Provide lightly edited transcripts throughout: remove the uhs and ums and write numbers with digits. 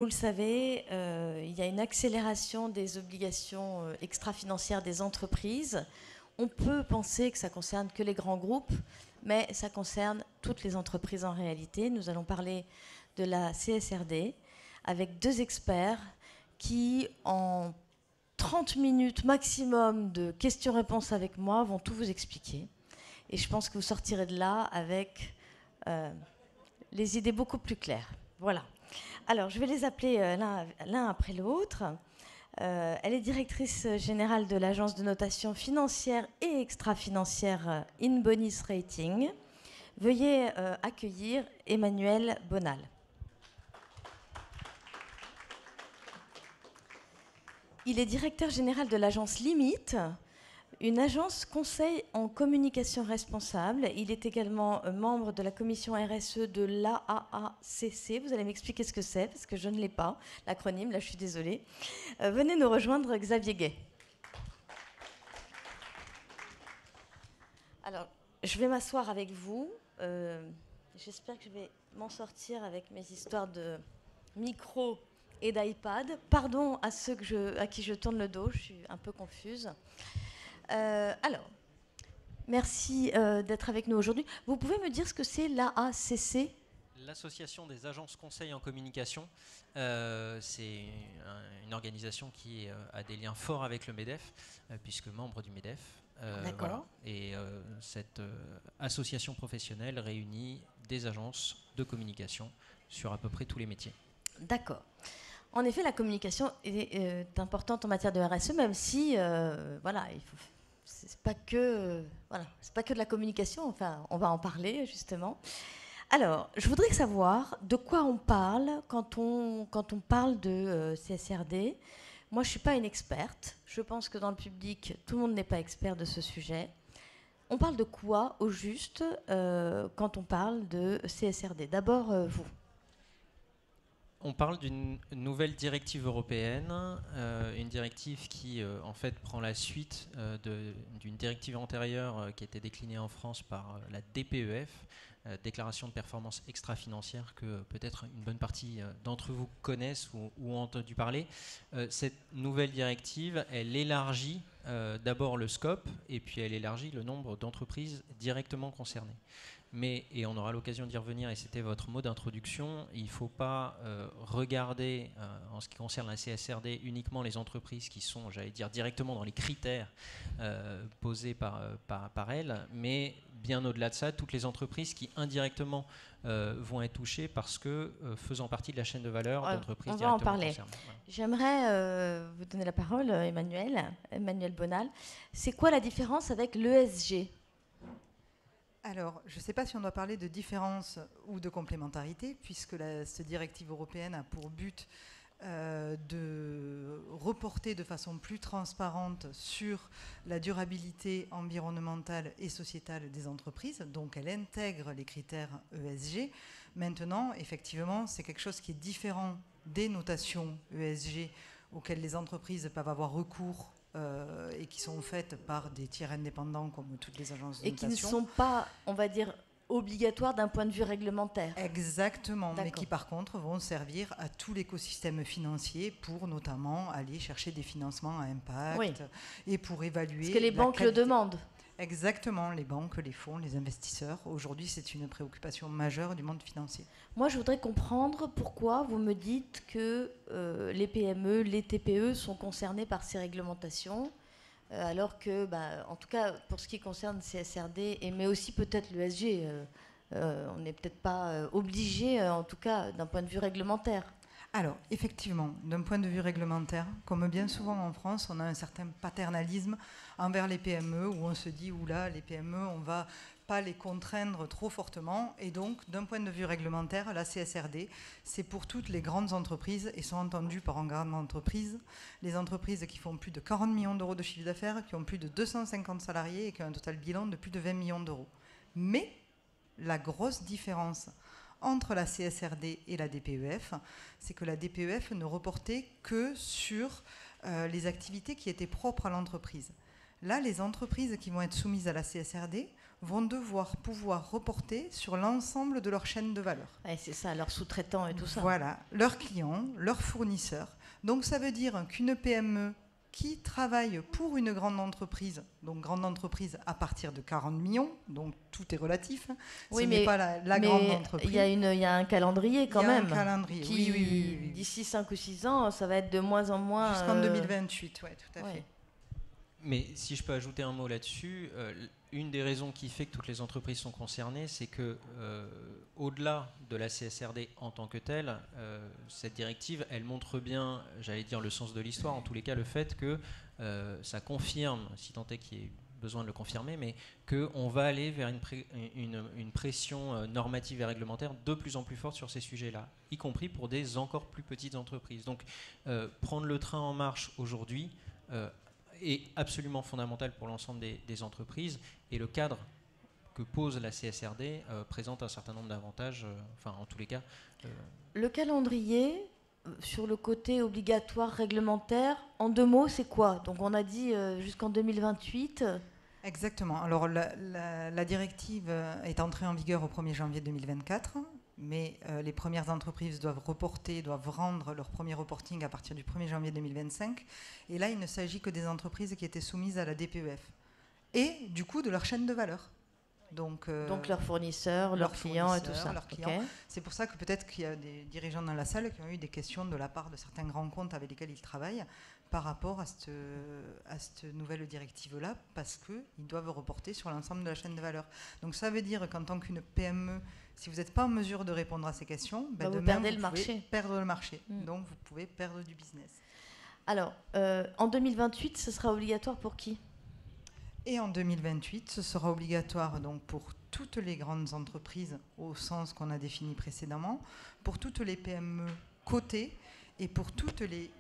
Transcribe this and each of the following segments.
Vous le savez, il y a une accélération des obligations extra-financières des entreprises. On peut penser que ça concerne que les grands groupes, mais ça concerne toutes les entreprises en réalité. Nous allons parler de la CSRD avec deux experts qui, en 30 minutes maximum de questions-réponses avec moi, vont tout vous expliquer. Et je pense que vous sortirez de là avec les idées beaucoup plus claires. Voilà. Alors, je vais les appeler l'un après l'autre. Elle est directrice générale de l'agence de notation financière et extra-financière Inbonis Rating. Veuillez accueillir Emmanuel Bonal. Il est directeur général de l'agence Limite, une agence conseil en communication responsable. Il est également membre de la commission RSE de l'AAACC. Vous allez m'expliquer ce que c'est, parce que je ne l'ai pas, l'acronyme, là je suis désolée. Venez nous rejoindre, Xavier Gay. Alors, je vais m'asseoir avec vous. J'espère que je vais m'en sortir avec mes histoires de micro et d'iPad. Pardon à ceux à qui je tourne le dos, je suis un peu confuse. Alors, merci d'être avec nous aujourd'hui. Vous pouvez me dire ce que c'est l'AACC ? L'Association des agences conseils en communication, c'est une organisation qui a des liens forts avec le MEDEF, puisque membre du MEDEF. D'accord. Voilà. Et cette association professionnelle réunit des agences de communication sur à peu près tous les métiers. D'accord. En effet, la communication est importante en matière de RSE, même si, voilà, c'est pas que de la communication. Enfin, on va en parler justement. Alors, je voudrais savoir de quoi on parle quand on parle de CSRD. Moi, je ne suis pas une experte. Je pense que dans le public, tout le monde n'est pas expert de ce sujet. On parle de quoi, au juste, quand on parle de CSRD ? D'abord, vous. On parle d'une nouvelle directive européenne, une directive qui en fait prend la suite d'une directive antérieure qui était déclinée en France par la DPEF, déclaration de performance extra-financière, que peut-être une bonne partie d'entre vous connaissent ou ont entendu parler. Cette nouvelle directive, elle élargit d'abord le scope et puis elle élargit le nombre d'entreprises directement concernées. Mais, et on aura l'occasion d'y revenir, et c'était votre mot d'introduction, il ne faut pas regarder, en ce qui concerne la CSRD, uniquement les entreprises qui sont, j'allais dire, directement dans les critères posés par elle, mais bien au-delà de ça, toutes les entreprises qui indirectement vont être touchées parce que faisant partie de la chaîne de valeur d'entreprises directement concernées. On va en parler. Voilà. J'aimerais vous donner la parole, Emmanuel Bonal. C'est quoi la différence avec l'ESG ? Alors, je ne sais pas si on doit parler de différence ou de complémentarité, puisque cette directive européenne a pour but de reporter de façon plus transparente sur la durabilité environnementale et sociétale des entreprises. Donc, elle intègre les critères ESG. Maintenant, effectivement, c'est quelque chose qui est différent des notations ESG auxquelles les entreprises peuvent avoir recours et qui sont faites par des tiers indépendants comme toutes les agences de notation. Et qui ne sont pas, on va dire, obligatoires d'un point de vue réglementaire. Exactement, mais qui par contre vont servir à tout l'écosystème financier pour notamment aller chercher des financements à impact et pour évaluer... Parce que les banques le demandent. Exactement, les banques, les fonds, les investisseurs. Aujourd'hui, c'est une préoccupation majeure du monde financier. Moi, je voudrais comprendre pourquoi vous me dites que les PME, les TPE sont concernés par ces réglementations, alors que, en tout cas, pour ce qui concerne CSRD, mais aussi peut-être l'ESG, on n'est peut-être pas obligé, en tout cas, d'un point de vue réglementaire. Alors, effectivement, d'un point de vue réglementaire, comme bien souvent en France, on a un certain paternalisme envers les PME, où on se dit, oula, les PME, on ne va pas les contraindre trop fortement. Et donc, d'un point de vue réglementaire, la CSRD, c'est pour toutes les grandes entreprises, et sont entendues par une grande entreprise, les entreprises qui font plus de 40 millions d'euros de chiffre d'affaires, qui ont plus de 250 salariés et qui ont un total bilan de plus de 20 millions d'euros. Mais la grosse différence entre la CSRD et la DPEF, c'est que la DPEF ne reportait que sur les activités qui étaient propres à l'entreprise. Là, les entreprises qui vont être soumises à la CSRD vont devoir pouvoir reporter sur l'ensemble de leur chaîne de valeur. Ouais, c'est ça, leurs sous-traitants et tout ça. Voilà, leurs clients, leurs fournisseurs. Donc ça veut dire qu'une PME qui travaille pour une grande entreprise, donc grande entreprise à partir de 40 millions, donc tout est relatif, oui, ce n'est pas la grande entreprise. Il y a un calendrier quand même. Il y a un calendrier, qui, oui. D'ici 5 ou 6 ans, ça va être de moins en moins... Jusqu'en 2028, oui, tout à fait. Mais si je peux ajouter un mot là-dessus, une des raisons qui fait que toutes les entreprises sont concernées, c'est que au-delà de la CSRD en tant que telle, cette directive, elle montre bien, j'allais dire le sens de l'histoire, en tous les cas le fait que ça confirme, si tant est qu'il y ait besoin de le confirmer, mais qu'on va aller vers une pression normative et réglementaire de plus en plus forte sur ces sujets-là, y compris pour des encore plus petites entreprises. Donc prendre le train en marche aujourd'hui est absolument fondamental pour l'ensemble des entreprises, et le cadre que pose la CSRD présente un certain nombre d'avantages, en tous les cas. Le calendrier, sur le côté obligatoire réglementaire, en 2 mots, c'est quoi? Donc on a dit jusqu'en 2028. Exactement. Alors la directive est entrée en vigueur au 1er janvier 2024, mais les premières entreprises doivent rendre leur premier reporting à partir du 1er janvier 2025. Et là, il ne s'agit que des entreprises qui étaient soumises à la DPEF et du coup de leur chaîne de valeur. Donc leurs fournisseurs, leurs clients et tout ça. Okay. C'est pour ça que peut-être qu'il y a des dirigeants dans la salle qui ont eu des questions de la part de certains grands comptes avec lesquels ils travaillent par rapport à cette nouvelle directive-là, parce qu'ils doivent reporter sur l'ensemble de la chaîne de valeur. Donc ça veut dire qu'en tant qu'une PME, si vous n'êtes pas en mesure de répondre à ces questions, vous perdez le marché. Perdre le marché. Donc vous pouvez perdre du business. Alors, en 2028, ce sera obligatoire pour qui ? Et en 2028, ce sera obligatoire donc pour toutes les grandes entreprises au sens qu'on a défini précédemment, pour toutes les PME cotées et pour toutes les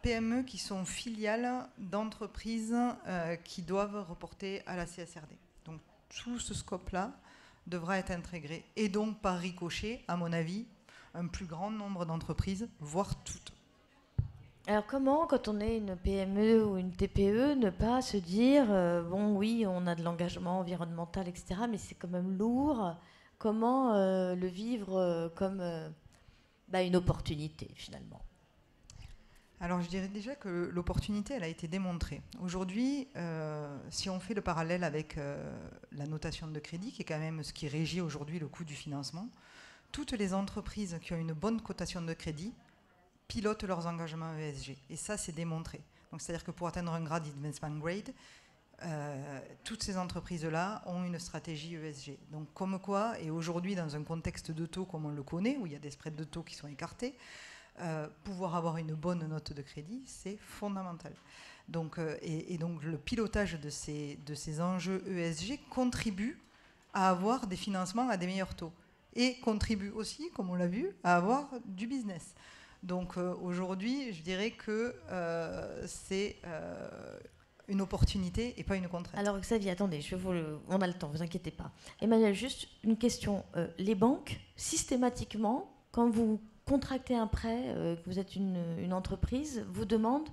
PME qui sont filiales d'entreprises qui doivent reporter à la CSRD. Donc tout ce scope-là devra être intégré. Et donc par ricochet, à mon avis, un plus grand nombre d'entreprises, voire toutes. Alors comment, quand on est une PME ou une TPE, ne pas se dire bon oui, on a de l'engagement environnemental, etc., mais c'est quand même lourd. Comment le vivre comme une opportunité finalement ? Alors je dirais déjà que l'opportunité, elle a été démontrée. Aujourd'hui, si on fait le parallèle avec la notation de crédit, qui est quand même ce qui régit aujourd'hui le coût du financement, toutes les entreprises qui ont une bonne cotation de crédit pilotent leurs engagements ESG. Et ça, c'est démontré. Donc, c'est-à-dire que pour atteindre un grade investment grade, toutes ces entreprises-là ont une stratégie ESG. Donc, comme quoi, et aujourd'hui, dans un contexte de taux comme on le connaît, où il y a des spreads de taux qui sont écartés, pouvoir avoir une bonne note de crédit, c'est fondamental. Donc, et donc, le pilotage de ces enjeux ESG contribue à avoir des financements à des meilleurs taux. Et contribue aussi, comme on l'a vu, à avoir du business. Donc aujourd'hui, je dirais que c'est une opportunité et pas une contrainte. Alors Xavier, attendez, on a le temps, vous inquiétez pas. Emmanuel, juste une question. Les banques, systématiquement, quand vous contractez un prêt, que vous êtes une entreprise, vous demandent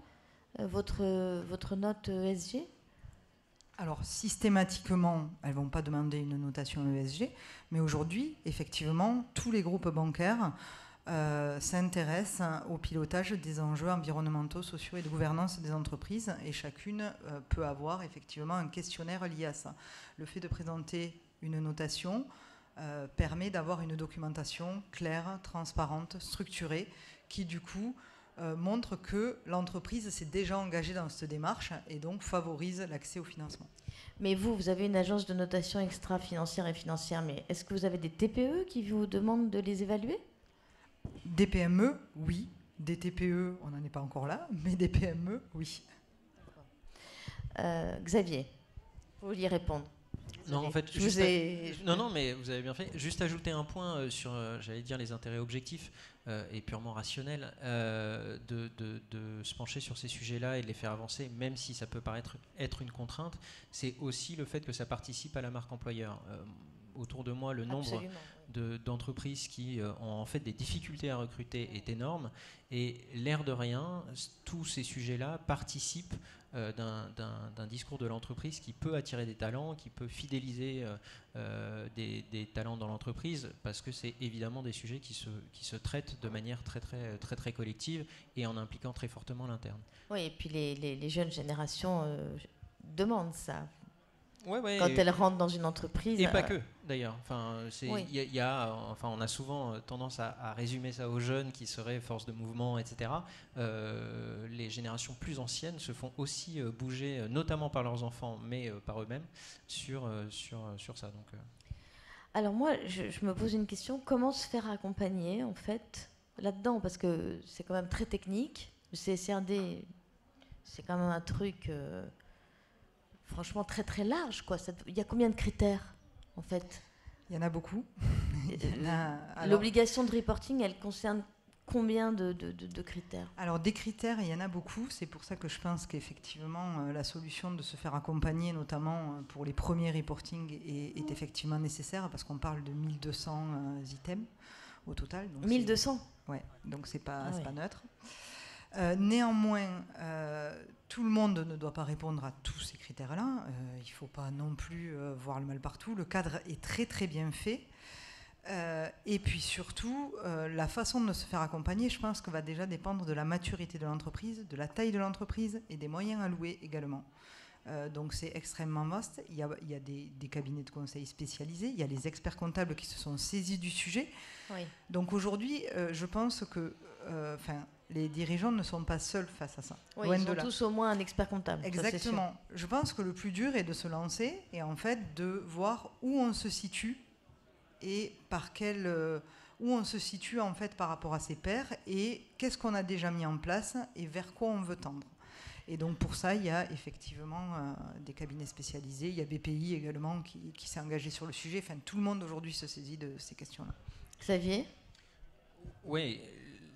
votre note ESG ? Alors systématiquement, elles ne vont pas demander une notation ESG, mais aujourd'hui, effectivement, tous les groupes bancaires s'intéressent au pilotage des enjeux environnementaux, sociaux et de gouvernance des entreprises, et chacune peut avoir effectivement un questionnaire lié à ça. Le fait de présenter une notation permet d'avoir une documentation claire, transparente, structurée, qui du coup montre que l'entreprise s'est déjà engagée dans cette démarche et donc favorise l'accès au financement. Mais vous avez une agence de notation extra-financière et financière, mais est-ce que vous avez des TPE qui vous demandent de les évaluer ? Des PME, oui. Des TPE, on n'en est pas encore là, mais des PME, oui. Xavier, vous vouliez répondre ? Non, en fait, non, mais vous avez bien fait. Juste ajouter un point sur, j'allais dire, les intérêts objectifs et purement rationnels de se pencher sur ces sujets-là et de les faire avancer, même si ça peut paraître être une contrainte. C'est aussi le fait que ça participe à la marque employeur. Autour de moi, le nombre d'entreprises qui ont en fait des difficultés à recruter est énorme. Et l'air de rien, tous ces sujets-là participent d'un discours de l'entreprise qui peut attirer des talents, qui peut fidéliser des talents dans l'entreprise, parce que c'est évidemment des sujets qui se traitent de manière très collective et en impliquant très fortement l'interne. Oui, et puis les jeunes générations demandent ça. Ouais, quand elles rentrent dans une entreprise. Et pas que, d'ailleurs. Enfin, oui. On a souvent tendance à résumer ça aux jeunes qui seraient force de mouvement, etc. Les générations plus anciennes se font aussi bouger, notamment par leurs enfants, mais par eux-mêmes, sur ça. Donc, Alors moi, je me pose une question. Comment se faire accompagner, en fait, là-dedans? Parce que c'est quand même très technique. Le CSRD, c'est quand même un truc... franchement très large, quoi. Il y a combien de critères, en fait? Il y en a beaucoup. L'obligation de reporting, elle concerne combien de critères? Alors des critères, il y en a beaucoup. C'est pour ça que je pense qu'effectivement la solution de se faire accompagner, notamment pour les premiers reporting, est effectivement nécessaire, parce qu'on parle de 1200 items au total. Donc 1200? Ouais, donc c'est pas neutre. Néanmoins, tout le monde ne doit pas répondre à tous ces critères-là. Il ne faut pas non plus voir le mal partout. Le cadre est très bien fait. Et puis surtout, la façon de se faire accompagner, je pense que va déjà dépendre de la maturité de l'entreprise, de la taille de l'entreprise et des moyens alloués également. Donc c'est extrêmement vaste. Il y a des cabinets de conseil spécialisés, il y a les experts comptables qui se sont saisis du sujet. Oui. Donc aujourd'hui, je pense que les dirigeants ne sont pas seuls face à ça. Oui, ils ont tous au moins un expert comptable. Exactement. Je pense que le plus dur est de se lancer et en fait de voir où on se situe et où on se situe en fait par rapport à ses pairs et qu'est-ce qu'on a déjà mis en place et vers quoi on veut tendre. Et donc pour ça, il y a effectivement des cabinets spécialisés. Il y a BPI également qui s'est engagé sur le sujet. Enfin, tout le monde aujourd'hui se saisit de ces questions-là. Xavier ? Oui,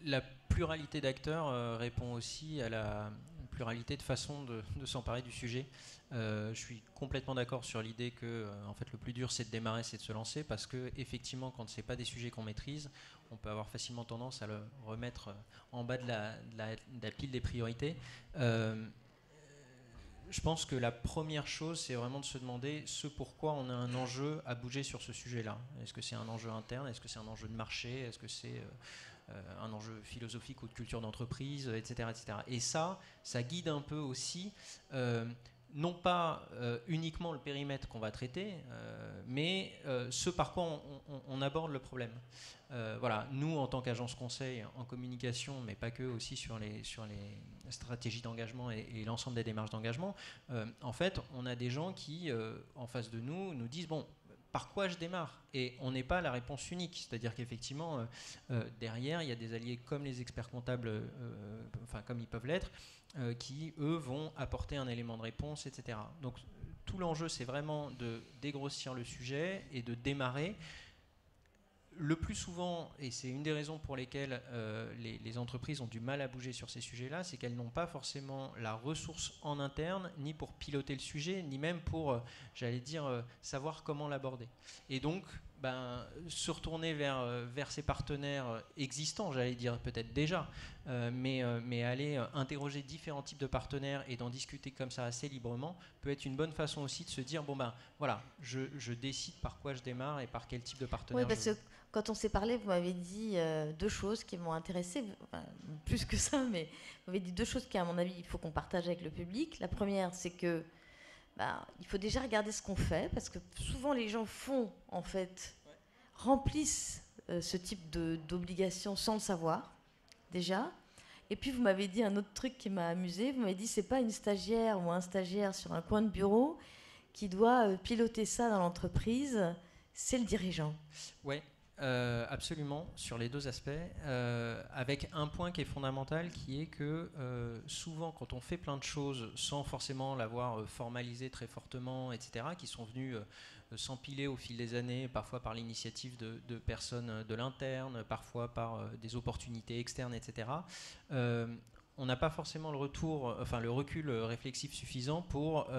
la pluralité d'acteurs répond aussi à la pluralité de façons de s'emparer du sujet. Je suis complètement d'accord sur l'idée que en fait, le plus dur, c'est de démarrer, c'est de se lancer, parce que effectivement, quand ce n'est pas des sujets qu'on maîtrise, on peut avoir facilement tendance à le remettre en bas de la pile des priorités. Je pense que la première chose, c'est vraiment de se demander ce pourquoi on a un enjeu à bouger sur ce sujet-là. Est-ce que c'est un enjeu interne? Est-ce que c'est un enjeu de marché? Est-ce que c'est un enjeu philosophique ou de culture d'entreprise, etc., etc. Et ça guide un peu aussi, non pas uniquement le périmètre qu'on va traiter, mais ce par quoi on aborde le problème. Voilà, nous, en tant qu'agence conseil en communication, mais pas que, aussi sur les stratégies d'engagement et l'ensemble des démarches d'engagement, en fait, on a des gens qui, en face de nous disent, bon, par quoi je démarre? Et on n'est pas la réponse unique. C'est-à-dire qu'effectivement, derrière, il y a des alliés comme les experts comptables, comme ils peuvent l'être, qui, eux, vont apporter un élément de réponse, etc. Donc, tout l'enjeu, c'est vraiment de dégrossir le sujet et de démarrer. Le plus souvent, et c'est une des raisons pour lesquelles les entreprises ont du mal à bouger sur ces sujets-là, c'est qu'elles n'ont pas forcément la ressource en interne, ni pour piloter le sujet, ni même pour, savoir comment l'aborder. Et donc, se retourner vers ses partenaires existants, peut-être déjà, mais aller interroger différents types de partenaires et d'en discuter comme ça assez librement, peut être une bonne façon aussi de se dire, voilà, je décide par quoi je démarre et par quel type de partenaire. Oui, parce que quand on s'est parlé, vous m'avez dit deux choses qui m'ont intéressée, plus que ça, mais vous m'avez dit deux choses qui, à mon avis, il faut qu'on partage avec le public. La première, c'est que il faut déjà regarder ce qu'on fait, parce que souvent les gens remplissent ce type d'obligation sans le savoir, déjà. Et puis vous m'avez dit un autre truc qui m'a amusé, vous m'avez dit c'est pas une stagiaire ou un stagiaire sur un coin de bureau qui doit piloter ça dans l'entreprise, c'est le dirigeant. Ouais. Absolument, sur les deux aspects, avec un point qui est fondamental, qui est que souvent quand on fait plein de choses sans forcément l'avoir formalisé très fortement, etc., qui sont venus s'empiler au fil des années, parfois par l'initiative de personnes de l'interne, parfois par des opportunités externes, etc., on n'a pas forcément le recul réflexif suffisant pour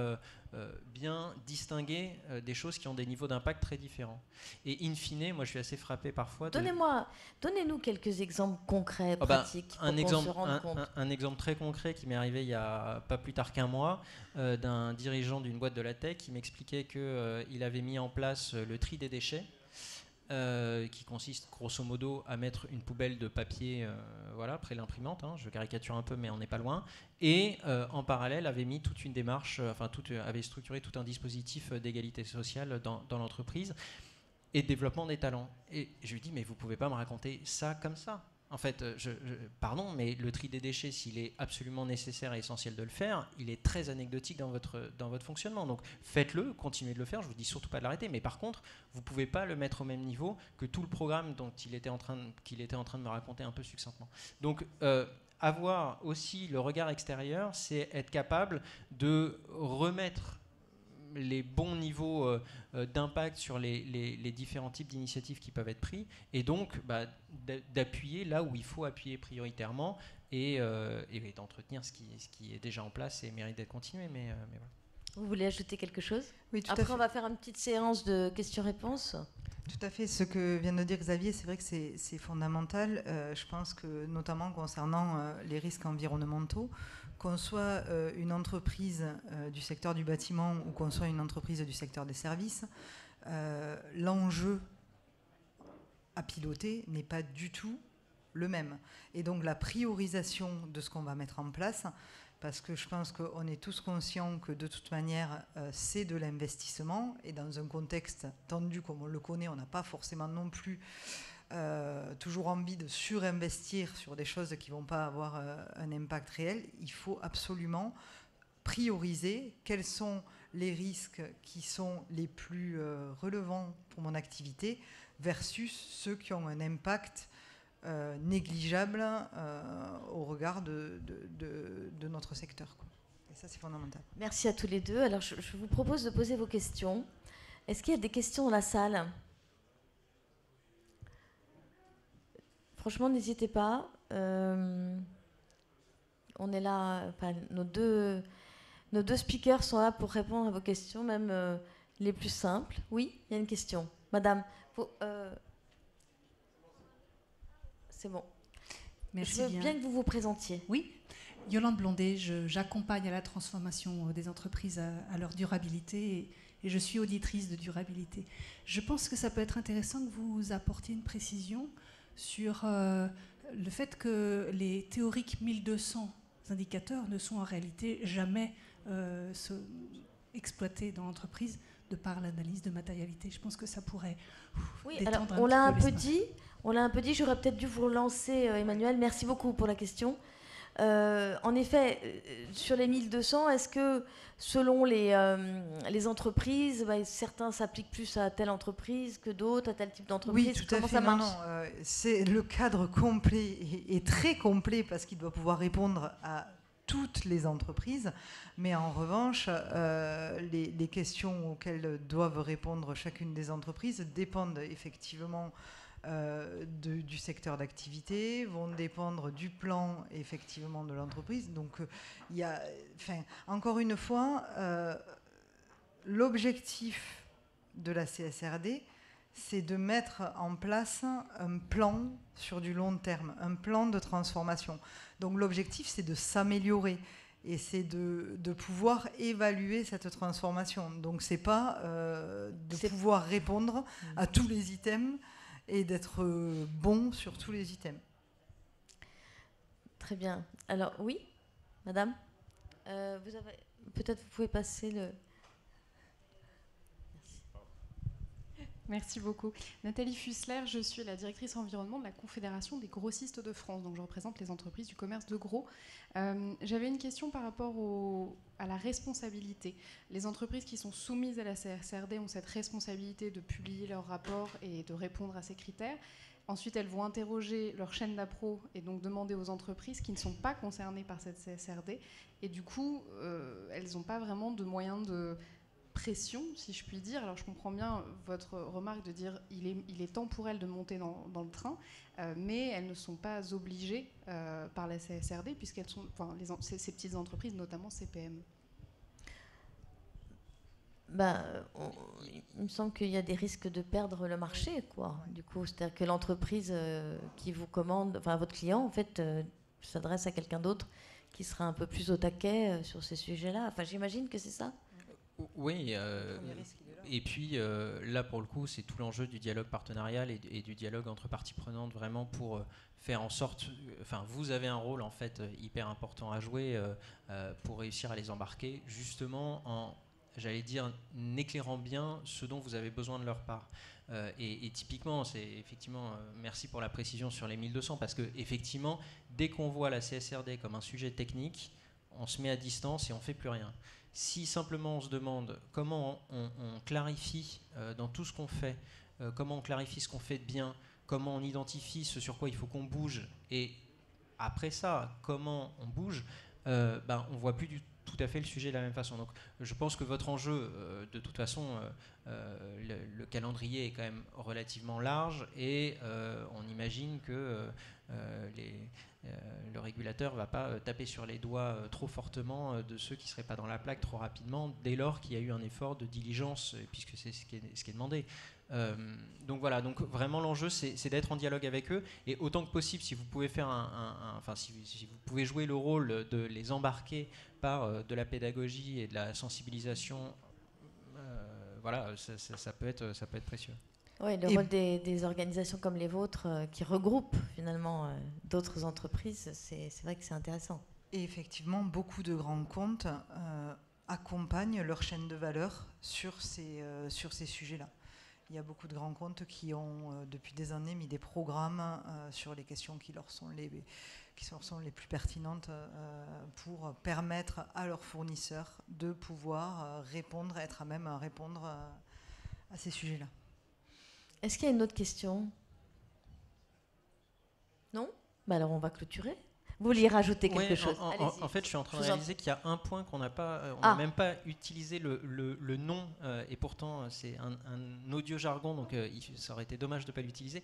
bien distinguer des choses qui ont des niveaux d'impact très différents. Et in fine, moi je suis assez frappé parfois. Donnez-nous quelques exemples concrets, pratiques, pour qu'on se rende compte. Un exemple très concret qui m'est arrivé il y a pas plus tard qu'un mois, d'un dirigeant d'une boîte de la tech qui m'expliquait qu'il avait mis en place le tri des déchets. Qui consiste grosso modo à mettre une poubelle de papier près l'imprimante, je caricature un peu mais on n'est pas loin, et en parallèle avait mis toute une démarche, avait structuré tout un dispositif d'égalité sociale dans l'entreprise et de développement des talents. Et je lui dis mais vous pouvez pas me raconter ça comme ça. En fait, pardon, mais le tri des déchets, s'il est absolument nécessaire et essentiel de le faire, il est très anecdotique dans votre fonctionnement. Donc faites-le, continuez de le faire, je ne vous dis surtout pas de l'arrêter, mais par contre, vous ne pouvez pas le mettre au même niveau que tout le programme dont qu'il était en train de me raconter un peu succinctement. Donc avoir aussi le regard extérieur, c'est être capable de remettre les bons niveaux d'impact sur les différents types d'initiatives qui peuvent être pris, et donc d'appuyer là où il faut appuyer prioritairement et d'entretenir ce qui est déjà en place et mérite d'être continué. Mais voilà. Vous voulez ajouter quelque chose ? Oui, tout Après, à fait. On va faire une petite séance de questions-réponses. Tout à fait. Ce que vient de dire Xavier, c'est vrai que c'est fondamental. Je pense que notamment concernant les risques environnementaux, qu'on soit une entreprise du secteur du bâtiment ou qu'on soit une entreprise du secteur des services, l'enjeu à piloter n'est pas du tout le même. Et donc la priorisation de ce qu'on va mettre en place, parce que je pense qu'on est tous conscients que de toute manière, c'est de l'investissement, et dans un contexte tendu comme on le connaît, on n'a pas forcément non plus toujours envie de surinvestir sur des choses qui ne vont pas avoir un impact réel. Il faut absolument prioriser quels sont les risques qui sont les plus relevants pour mon activité versus ceux qui ont un impact négligeable au regard de notre secteur, quoi. Et ça, c'est fondamental. Merci à tous les deux. Alors, je vous propose de poser vos questions. Est-ce qu'il y a des questions dans la salle ? Franchement, n'hésitez pas. On est là, nos deux speakers sont là pour répondre à vos questions, même les plus simples. Oui, il y a une question. Madame, c'est bon. Merci Je veux bien que vous vous présentiez. Oui, Yolande Blondet, j'accompagne à la transformation des entreprises à leur durabilité et je suis auditrice de durabilité. Je pense que ça peut être intéressant que vous apportiez une précision sur le fait que les théoriques 1200 indicateurs ne sont en réalité jamais exploités dans l'entreprise de par l'analyse de matérialité. Je pense que ça pourrait détendre alors, on l'a un peu dit, j'aurais peut-être dû vous relancer, Emmanuel. Merci beaucoup pour la question. En effet, sur les 1200, est-ce que selon les entreprises, certains s'appliquent plus à telle entreprise que d'autres, à tel type d'entreprise? Oui, tout à fait. C'est le cadre complet et très complet parce qu'il doit pouvoir répondre à toutes les entreprises, mais en revanche, les questions auxquelles doivent répondre chacune des entreprises dépendent effectivement du secteur d'activité, vont dépendre du plan effectivement de l'entreprise. Donc encore une fois, l'objectif de la CSRD, c'est de mettre en place un plan sur du long terme, un plan de transformation. Donc l'objectif, c'est de s'améliorer et c'est de pouvoir évaluer cette transformation. Donc c'est pas de pouvoir répondre à tous les items et d'être bon sur tous les items. Très bien. Alors oui, madame, peut-être vous pouvez passer le... Merci beaucoup. Nathalie Fussler, je suis la directrice environnement de la Confédération des grossistes de France. Donc je représente les entreprises du commerce de gros. J'avais une question par rapport à la responsabilité. Les entreprises qui sont soumises à la CSRD ont cette responsabilité de publier leurs rapports et de répondre à ces critères. Ensuite, elles vont interroger leur chaîne d'appro et donc demander aux entreprises qui ne sont pas concernées par cette CSRD. Et du coup, elles n'ont pas vraiment de moyens de pression, si je puis dire. Alors je comprends bien votre remarque de dire il est temps pour elles de monter dans le train, mais elles ne sont pas obligées par la CSRD, puisqu'elles sont, ces petites entreprises, notamment ces PME. Il me semble qu'il y a des risques de perdre le marché, quoi. Du coup, c'est-à-dire que l'entreprise qui vous commande, enfin votre client, en fait, s'adresse à quelqu'un d'autre qui sera un peu plus au taquet sur ces sujets-là. Enfin, j'imagine que c'est ça. Oui. Et puis là, pour le coup, c'est tout l'enjeu du dialogue partenarial et du dialogue entre parties prenantes, vraiment pour faire en sorte. Enfin, vous avez un rôle en fait hyper important à jouer pour réussir à les embarquer, justement en, j'allais dire, éclairant bien ce dont vous avez besoin de leur part. Et typiquement, c'est effectivement, merci pour la précision sur les 1200, parce que effectivement, dès qu'on voit la CSRD comme un sujet technique, on se met à distance et on ne fait plus rien. Si simplement on se demande comment on clarifie dans tout ce qu'on fait, comment on clarifie ce qu'on fait de bien, comment on identifie ce sur quoi il faut qu'on bouge, et après ça, comment on bouge, on ne voit plus tout à fait le sujet de la même façon. Donc je pense que votre enjeu, de toute façon, le calendrier est quand même relativement large, et on imagine que le régulateur ne va pas taper sur les doigts trop fortement de ceux qui ne seraient pas dans la plaque trop rapidement, dès lors qu'il y a eu un effort de diligence, puisque c'est ce qui est demandé. Donc voilà, donc vraiment l'enjeu c'est d'être en dialogue avec eux, et autant que possible, si vous pouvez faire si vous pouvez jouer le rôle de les embarquer par de la pédagogie et de la sensibilisation, voilà, ça peut être précieux. Oui, le rôle des organisations comme les vôtres qui regroupent finalement d'autres entreprises, c'est vrai que c'est intéressant. Et effectivement, beaucoup de grands comptes accompagnent leur chaîne de valeur sur ces sujets-là. Il y a beaucoup de grands comptes qui ont depuis des années mis des programmes sur les questions qui leur sont les plus pertinentes pour permettre à leurs fournisseurs de pouvoir répondre, être à même à répondre à ces sujets-là. Est-ce qu'il y a une autre question? Non? Alors on va clôturer. Vous vouliez rajouter quelque chose? En fait, je suis en train de réaliser qu'il y a un point qu'on n'a pas, n'a même pas utilisé le nom, et pourtant c'est un audio jargon, donc ça aurait été dommage de ne pas l'utiliser.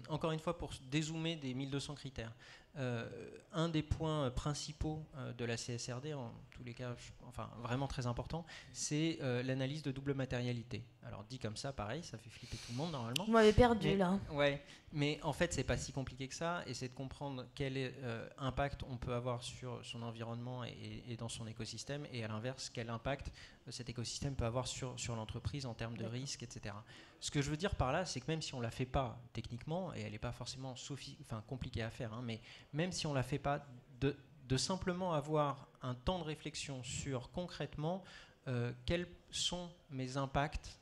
Encore une fois, pour dézoomer des 1200 critères, un des points principaux de la CSRD, en tous les cas, vraiment très important, c'est l'analyse de double matérialité. Alors dit comme ça, pareil, ça fait flipper tout le monde normalement. Vous m'avez perdu là. Ouais, mais en fait, c'est pas si compliqué que ça, et c'est de comprendre quel impact on peut avoir sur son environnement et dans son écosystème, et à l'inverse, quel impact cet écosystème peut avoir sur l'entreprise en termes de risque, etc. Ce que je veux dire par là, c'est que même si on ne la fait pas techniquement, et elle n'est pas forcément compliquée à faire, mais même si on ne la fait pas, de simplement avoir un temps de réflexion sur concrètement quels sont mes impacts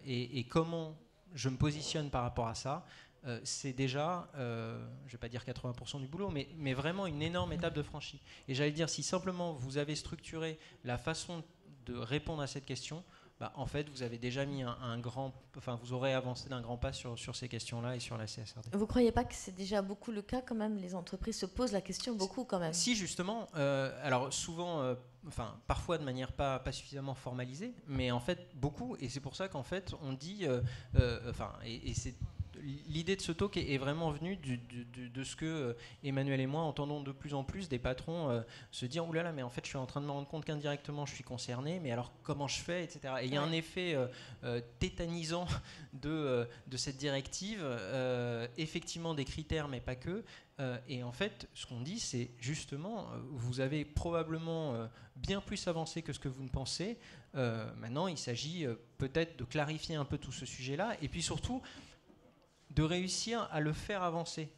et comment je me positionne par rapport à ça, c'est déjà, je ne vais pas dire 80% du boulot, mais vraiment une énorme étape de franchie. Et j'allais dire, si simplement vous avez structuré la façon de répondre à cette question, en fait, vous avez déjà mis vous aurez avancé d'un grand pas sur ces questions-là et sur la CSRD. Vous ne croyez pas que c'est déjà beaucoup le cas quand même? Les entreprises se posent la question beaucoup quand même. Si, justement. Alors souvent, parfois de manière pas suffisamment formalisée, mais en fait beaucoup. Et c'est pour ça qu'en fait on dit, et c'est l'idée de ce talk est vraiment venue de ce que Emmanuel et moi entendons de plus en plus des patrons se dire « Oulala, mais en fait, je suis en train de me rendre compte qu'indirectement, je suis concerné, mais alors comment je fais ?» etc. Et il y a un effet tétanisant de cette directive, effectivement des critères, mais pas que. Et en fait, ce qu'on dit, c'est justement, vous avez probablement bien plus avancé que ce que vous ne pensez. Maintenant, il s'agit peut-être de clarifier un peu tout ce sujet-là, et puis surtout de réussir à le faire avancer.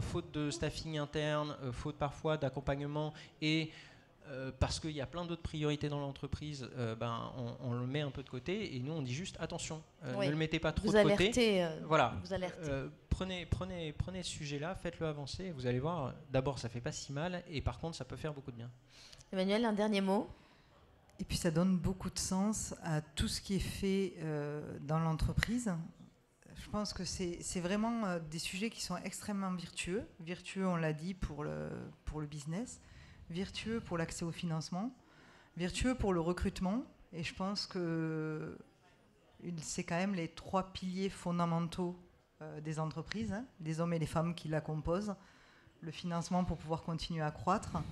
Faute de staffing interne, faute parfois d'accompagnement, et parce qu'il y a plein d'autres priorités dans l'entreprise, on le met un peu de côté, et nous on dit juste attention, ne le mettez pas trop de côté. Voilà. Vous alertez. Prenez ce sujet-là, faites-le avancer, et vous allez voir, d'abord ça fait pas si mal, et par contre ça peut faire beaucoup de bien. Emmanuel, un dernier mot? Et puis ça donne beaucoup de sens à tout ce qui est fait dans l'entreprise. Je pense que c'est vraiment des sujets qui sont extrêmement vertueux. Vertueux, on l'a dit, pour le business. Vertueux pour l'accès au financement. Vertueux pour le recrutement, et je pense que c'est quand même les 3 piliers fondamentaux des entreprises, hein, les hommes et les femmes qui la composent, le financement pour pouvoir continuer à croître,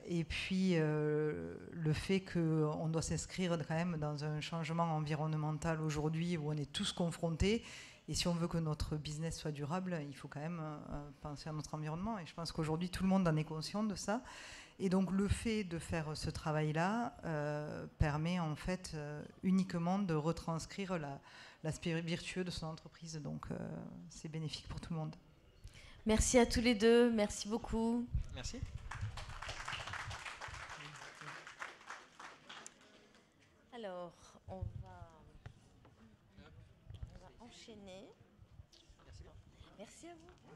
et puis le fait qu'on doit s'inscrire quand même dans un changement environnemental aujourd'hui où on est tous confrontés, et si on veut que notre business soit durable, il faut quand même penser à notre environnement, et je pense qu'aujourd'hui tout le monde en est conscient de ça. Et donc le fait de faire ce travail-là permet en fait uniquement de retranscrire l'aspect vertueux de son entreprise. Donc c'est bénéfique pour tout le monde. Merci à tous les deux, merci beaucoup. Merci. Alors, on va enchaîner. Merci à vous.